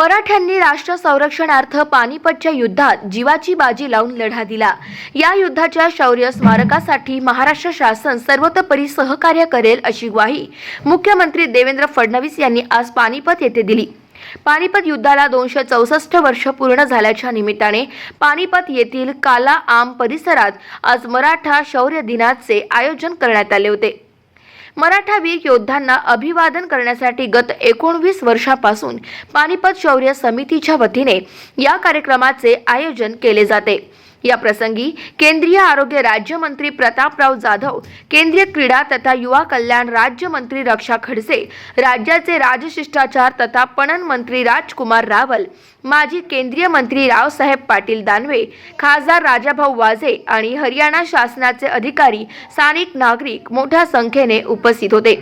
मराठ्यांनी राष्ट्र संरक्षणार्थ पानिपतच्या युद्धात जीवाची बाजी लावून लढा दिला। या युद्धाच्या शौर्य स्मारकासाठी महाराष्ट्र शासन सर्वतोपरी सहकार्य करेल अशी ग्वाही मुख्यमंत्री देवेंद्र फडणवीस यांनी आज पानिपत येथे दिली। पानिपत युद्धाला 264 वर्ष पूर्ण झाल्याच्या निमित्ताने पानिपत येथील काला आम परिसरात आज मराठा शौर्य दिनाचे आयोजन करण्यात आले होते। मराठा वीर योद्धांना अभिवादन करण्यासाठी गत 19 वर्षापासून पानिपत शौर्य समितीच्या वतीने या कार्यक्रमाचे आयोजन केले जाते। या प्रसंगी केंद्रीय आरोग्य राज्यमंत्री प्रतापराव जाधव, केंद्रीय क्रीडा तथा युवा कल्याण राज्यमंत्री रक्षा खडसे, राज्याचे राजशिष्टाचार तथा पणन मंत्री राजकुमार रावल, माजी केंद्रीय मंत्री रावसाहेब पाटील दानवे, खासदार राजाभाऊ वाजे आणि हरियाणा शासनाचे अधिकारी, स्थानिक नागरिक मोठ्या संख्येने उपस्थित होते।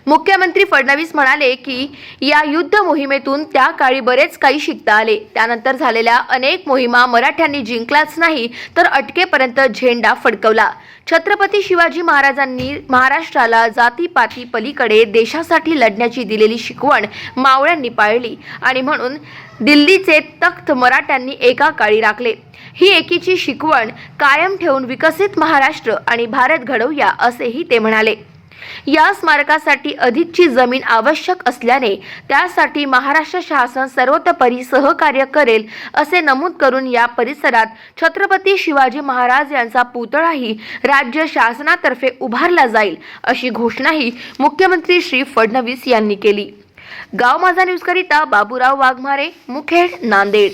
मुख्यमंत्री फडणवीस म्हणाले की या युद्ध मोहिमेतून त्या काळी बरेच काही शिकता आले। त्यानंतर झालेल्या अनेक मोहिमा मराठ्यांनी जिंकलाच नाही तर अटकेपर्यंत झेंडा फडकवला। छत्रपती शिवाजी महाराजांनी महाराष्ट्राला जातीपाती पलीकडे देशासाठी लढण्याची दिलेली शिकवण मावळ्यांनी पाळली आणि म्हणून दिल्लीचे तख्त मराठ्यांनी एका काळी राखले। ही एकीची शिकवण कायम ठेवून विकसित महाराष्ट्र आणि भारत घडवूया असेही ते म्हणाले। या स्मारकासाठी अधिकची जमीन आवश्यक असल्याने त्यासाठी महाराष्ट्र शासन सर्वतोपरी सहकार्य करेल असे नमूद करून या परिसरात छत्रपती शिवाजी महाराज यांचा पुतळाही राज्य शासनातर्फे उभारला जाईल अशी घोषणाही मुख्यमंत्री श्री फडणवीस यांनी केली। गाव माझा न्यूज करिता बाबूराव वाघमारे, मुखेड, नांदेड।